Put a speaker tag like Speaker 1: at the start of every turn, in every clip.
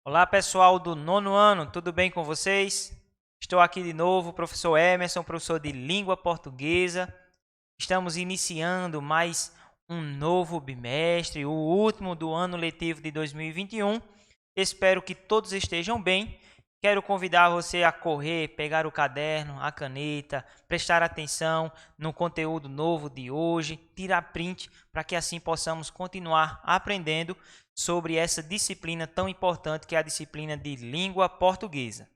Speaker 1: Olá pessoal do nono ano, tudo bem com vocês? Estou aqui de novo, professor Emerson, professor de língua portuguesa. Estamos iniciando mais um novo bimestre, o último do ano letivo de 2021. Espero que todos estejam bem. Quero convidar você a correr, pegar o caderno, a caneta, prestar atenção no conteúdo novo de hoje, tirar print para que assim possamos continuar aprendendo sobre essa disciplina tão importante que é a disciplina de língua portuguesa.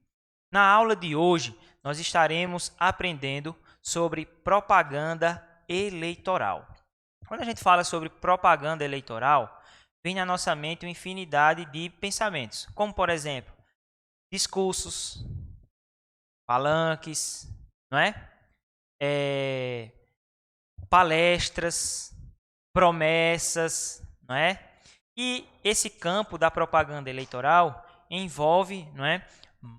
Speaker 1: Na aula de hoje, nós estaremos aprendendo sobre propaganda eleitoral. Quando a gente fala sobre propaganda eleitoral, vem na nossa mente uma infinidade de pensamentos, como por exemplo, discursos, palanques, não é? Palestras, promessas, não é? E esse campo da propaganda eleitoral envolve, não é,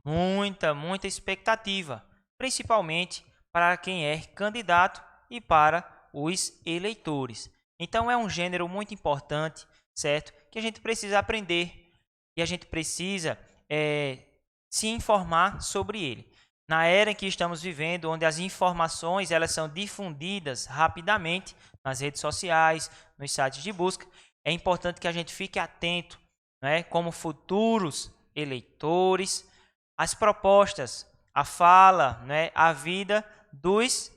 Speaker 1: muita expectativa, principalmente para quem é candidato e para os eleitores. Então é um gênero muito importante, certo? Que a gente precisa aprender e a gente precisa se informar sobre ele. Na era em que estamos vivendo, onde as informações elas são difundidas rapidamente nas redes sociais, nos sites de busca, é importante que a gente fique atento, né, como futuros eleitores, às propostas, à fala, né, à vida dos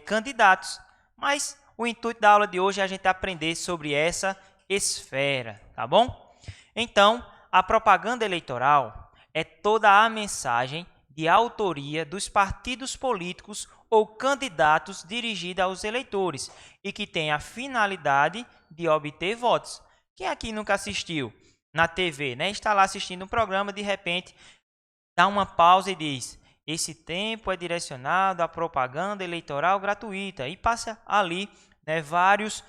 Speaker 1: candidatos. Mas o intuito da aula de hoje é a gente aprender sobre essa esfera, tá bom? Então, a propaganda eleitoral é toda a mensagem de autoria dos partidos políticos ou candidatos dirigida aos eleitores e que tem a finalidade de obter votos. Quem aqui nunca assistiu na TV, né? Está lá assistindo um programa, de repente dá uma pausa e diz: esse tempo é direcionado à propaganda eleitoral gratuita, e passa ali, né, vários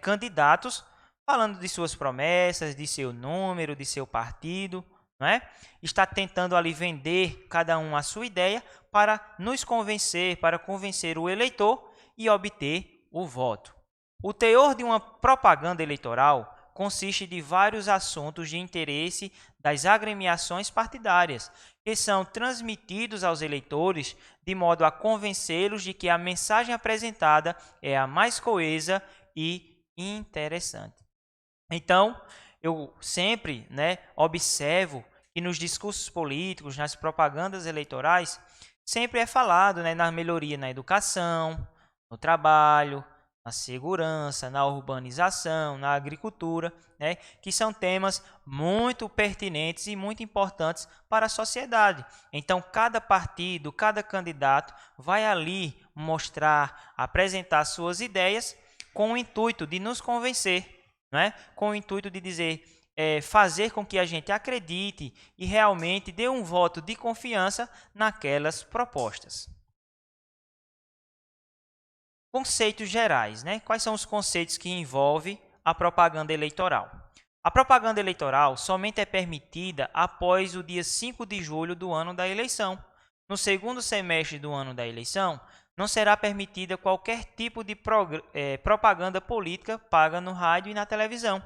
Speaker 1: candidatos falando de suas promessas, de seu número, de seu partido, não é? Está tentando ali vender cada um a sua ideia para nos convencer, para convencer o eleitor e obter o voto. O teor de uma propaganda eleitoral consiste de vários assuntos de interesse das agremiações partidárias, que são transmitidos aos eleitores de modo a convencê-los de que a mensagem apresentada é a mais coesa e interessante. Então, eu sempre, né, observo que nos discursos políticos, nas propagandas eleitorais, sempre é falado, né, na melhoria na educação, no trabalho, na segurança, na urbanização, na agricultura, né, que são temas muito pertinentes e muito importantes para a sociedade. Então, cada partido, cada candidato vai ali mostrar, apresentar suas ideias com o intuito de nos convencer, né? Com o intuito de dizer, fazer com que a gente acredite e realmente dê um voto de confiança naquelas propostas. Conceitos gerais, né? Quais são os conceitos que envolvem a propaganda eleitoral? A propaganda eleitoral somente é permitida após o dia 5 de julho do ano da eleição. No segundo semestre do ano da eleição, não será permitida qualquer tipo de propaganda política paga no rádio e na televisão.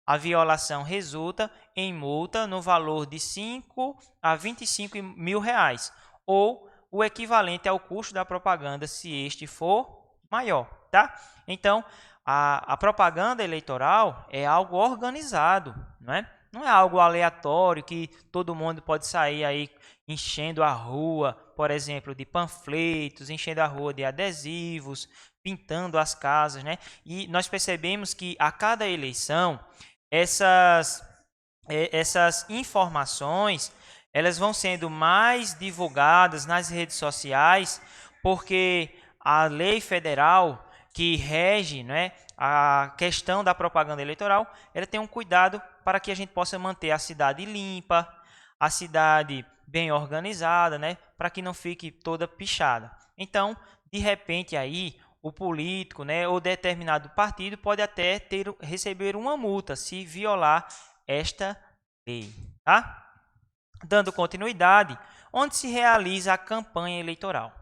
Speaker 1: A violação resulta em multa no valor de 5 a 25 mil reais, ou o equivalente ao custo da propaganda, se este for maior, tá? Então, a propaganda eleitoral é algo organizado, não é? Não é algo aleatório que todo mundo pode sair aí enchendo a rua, por exemplo, de panfletos, enchendo a rua de adesivos, pintando as casas, né? E nós percebemos que a cada eleição essas informações elas vão sendo mais divulgadas nas redes sociais, porque a lei federal que rege, né, a questão da propaganda eleitoral, ela tem um cuidado para que a gente possa manter a cidade limpa, a cidade bem organizada, né, para que não fique toda pichada. Então, de repente aí, o político, né, ou determinado partido pode até receber uma multa se violar esta lei, tá? Dando continuidade, onde se realiza a campanha eleitoral.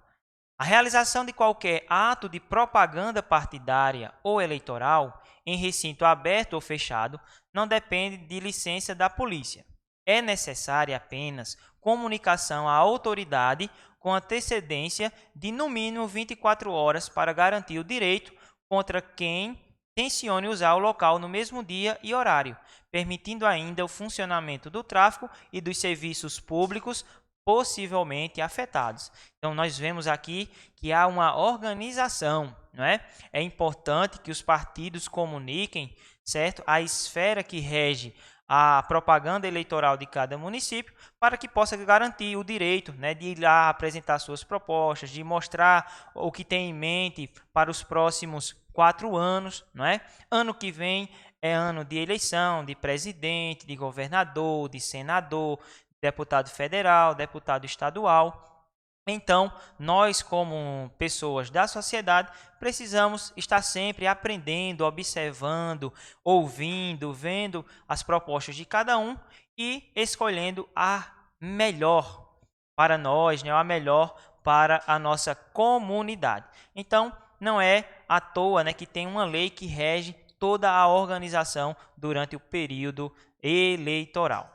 Speaker 1: A realização de qualquer ato de propaganda partidária ou eleitoral em recinto aberto ou fechado não depende de licença da polícia. É necessária apenas comunicação à autoridade com antecedência de no mínimo 24 horas para garantir o direito contra quem tencione usar o local no mesmo dia e horário, permitindo ainda o funcionamento do tráfego e dos serviços públicos possivelmente afetados. Então, nós vemos aqui que há uma organização, não é? É importante que os partidos comuniquem, certo? A esfera que rege a propaganda eleitoral de cada município para que possa garantir o direito, né, de ir lá apresentar suas propostas, de mostrar o que tem em mente para os próximos 4 anos, não é? Ano que vem é ano de eleição de presidente, de governador, de senador, deputado federal, deputado estadual. Então, nós como pessoas da sociedade precisamos estar sempre aprendendo, observando, ouvindo, vendo as propostas de cada um e escolhendo a melhor para nós, né, a melhor para a nossa comunidade. Então, não é à toa, né, que tem uma lei que rege toda a organização durante o período eleitoral.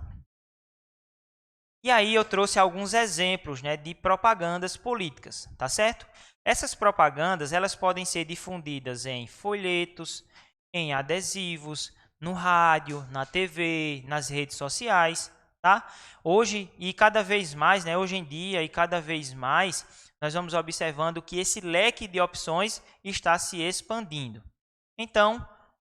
Speaker 1: E aí eu trouxe alguns exemplos, né, de propagandas políticas, tá certo? Essas propagandas elas podem ser difundidas em folhetos, em adesivos, no rádio, na TV, nas redes sociais, tá? Hoje e cada vez mais, né, hoje em dia e cada vez mais, nós vamos observando que esse leque de opções está se expandindo. Então,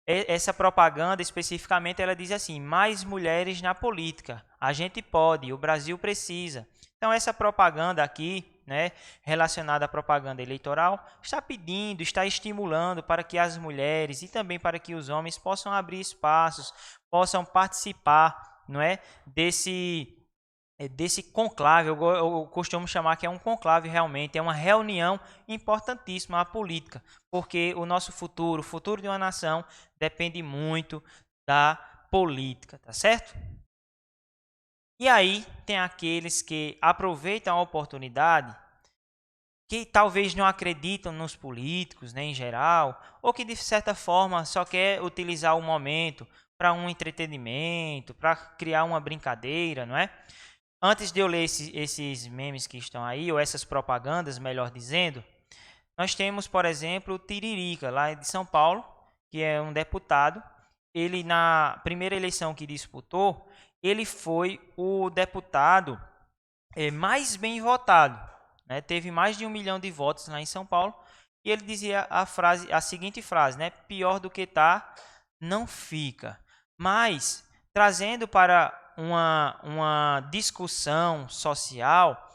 Speaker 1: essa propaganda especificamente ela diz assim: mais mulheres na política, a gente pode, o Brasil precisa. Então essa propaganda aqui, né, relacionada à propaganda eleitoral, está pedindo, está estimulando para que as mulheres e também para que os homens possam abrir espaços, possam participar, não é, desse conclave. Eu costumo chamar que é um conclave realmente, é uma reunião importantíssima a política, porque o nosso futuro, o futuro de uma nação, depende muito da política, tá certo? E aí tem aqueles que aproveitam a oportunidade, que talvez não acreditam nos políticos, né, em geral, ou que de certa forma só quer utilizar o momento para um entretenimento, para criar uma brincadeira, não é? Antes de eu ler esses memes que estão aí, ou essas propagandas, melhor dizendo, nós temos, por exemplo, o Tiririca, lá de São Paulo, que é um deputado. Ele, na primeira eleição que disputou, ele foi o deputado mais bem votado, né? Teve mais de 1 milhão de votos lá em São Paulo. E ele dizia a seguinte frase, né? Pior do que tá, não fica. Mas, trazendo para uma discussão social,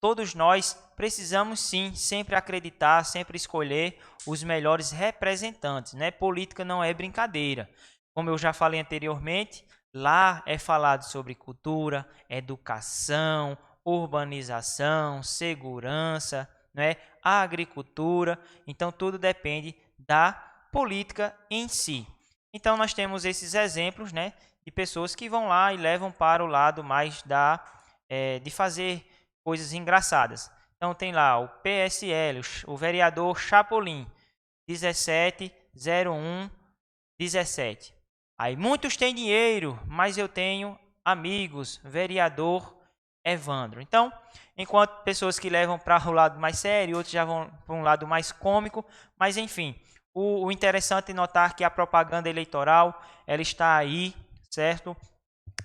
Speaker 1: todos nós precisamos sim sempre acreditar, sempre escolher os melhores representantes, né? Política não é brincadeira. Como eu já falei anteriormente, lá é falado sobre cultura, educação, urbanização, segurança, né? Agricultura. Então tudo depende da política em si. Então nós temos esses exemplos, né, de pessoas que vão lá e levam para o lado mais de fazer coisas engraçadas. Então tem lá o PSL, o vereador Chapolin, 170117. Aí muitos têm dinheiro, mas eu tenho amigos, vereador Evandro. Então, enquanto pessoas que levam para o lado mais sério, outros já vão para um lado mais cômico, mas enfim, o interessante é notar que a propaganda eleitoral ela está aí, certo?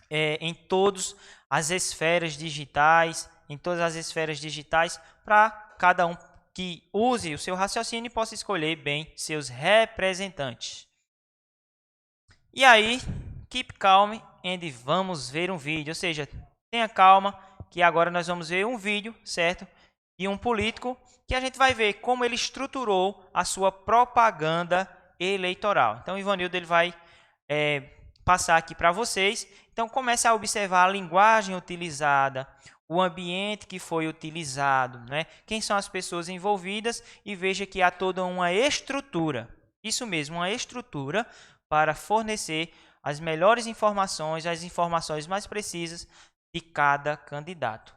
Speaker 1: Em todas as esferas digitais, para cada um que use o seu raciocínio e possa escolher bem seus representantes. E aí, keep calm and vamos ver um vídeo, ou seja, tenha calma que agora nós vamos ver um vídeo, certo? De um político que a gente vai ver como ele estruturou a sua propaganda eleitoral. Então, o Ivanildo ele vai passar aqui para vocês. Então, comece a observar a linguagem utilizada, o ambiente que foi utilizado, né? Quem são as pessoas envolvidas, e veja que há toda uma estrutura, isso mesmo, uma estrutura para fornecer as melhores informações, as informações mais precisas de cada candidato.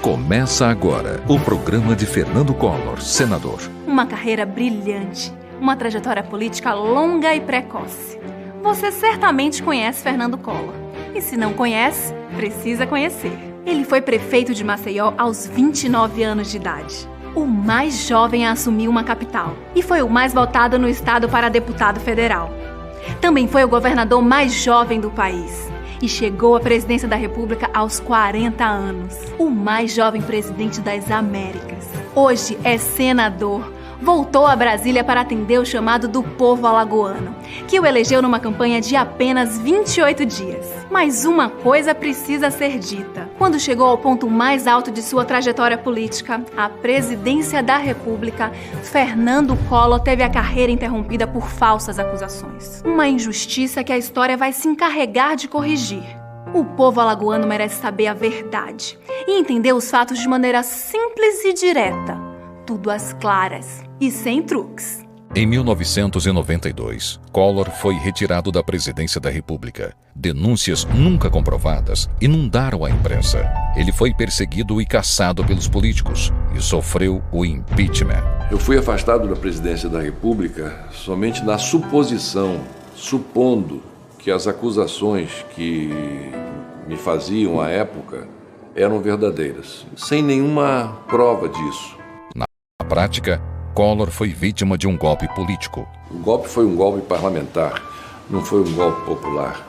Speaker 2: Começa agora o programa de Fernando Collor, senador.
Speaker 3: Uma carreira brilhante, uma trajetória política longa e precoce. Você certamente conhece Fernando Collor. E se não conhece, precisa conhecer. Ele foi prefeito de Maceió aos 29 anos de idade. O mais jovem a assumir uma capital. E foi o mais votado no estado para deputado federal. Também foi o governador mais jovem do país. E chegou à presidência da República aos 40 anos. O mais jovem presidente das Américas. Hoje é senador. Voltou a Brasília para atender o chamado do povo alagoano, que o elegeu numa campanha de apenas 28 dias. Mas uma coisa precisa ser dita. Quando chegou ao ponto mais alto de sua trajetória política, a presidência da República, Fernando Collor teve a carreira interrompida por falsas acusações. Uma injustiça que a história vai se encarregar de corrigir. O povo alagoano merece saber a verdade e entender os fatos de maneira simples e direta. Tudo às claras e sem truques.
Speaker 2: Em 1992, Collor foi retirado da presidência da República. Denúncias nunca comprovadas inundaram a imprensa. Ele foi perseguido e caçado pelos políticos e sofreu o impeachment.
Speaker 4: Eu fui afastado da presidência da República somente na suposição, supondo que as acusações que me faziam à época eram verdadeiras, sem nenhuma prova disso.
Speaker 2: Na prática, Collor foi vítima de um golpe político.
Speaker 4: O golpe foi um golpe parlamentar, não foi um golpe popular.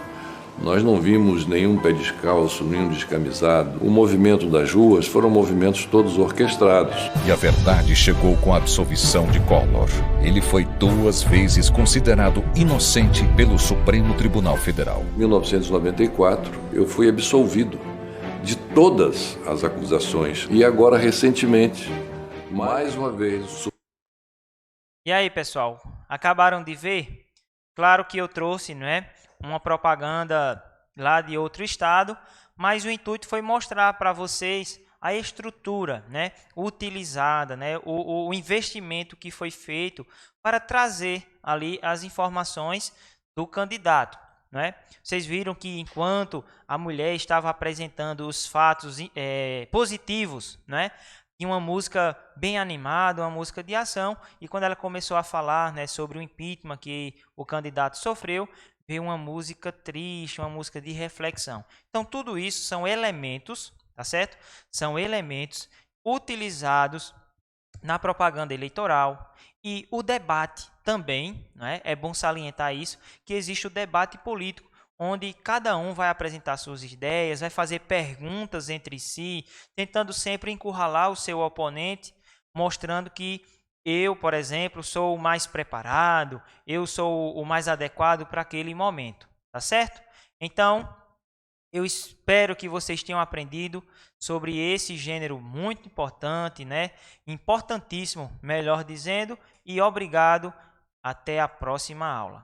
Speaker 4: Nós não vimos nenhum pé descalço, nenhum descamisado. O movimento das ruas foram movimentos todos orquestrados.
Speaker 2: E a verdade chegou com a absolvição de Collor. Ele foi 2 vezes considerado inocente pelo Supremo Tribunal Federal.
Speaker 4: Em 1994, eu fui absolvido de todas as acusações. E agora, recentemente, mais uma vez...
Speaker 1: E aí, pessoal, acabaram de ver? Claro que eu trouxe, uma propaganda lá de outro estado, mas o intuito foi mostrar para vocês a estrutura, utilizada, o investimento que foi feito para trazer ali as informações do candidato. Vocês viram que enquanto a mulher estava apresentando os fatos positivos, e uma música bem animada, uma música de ação, e quando ela começou a falar sobre o impeachment que o candidato sofreu, veio uma música triste, uma música de reflexão. Então, tudo isso são elementos, tá certo? São elementos utilizados na propaganda eleitoral. E o debate também, é bom salientar isso, que existe o debate político, onde cada um vai apresentar suas ideias, vai fazer perguntas entre si, tentando sempre encurralar o seu oponente, mostrando que eu, por exemplo, sou o mais preparado, eu sou o mais adequado para aquele momento, tá certo? Então, eu espero que vocês tenham aprendido sobre esse gênero muito importante, importantíssimo, melhor dizendo, e obrigado, até a próxima aula.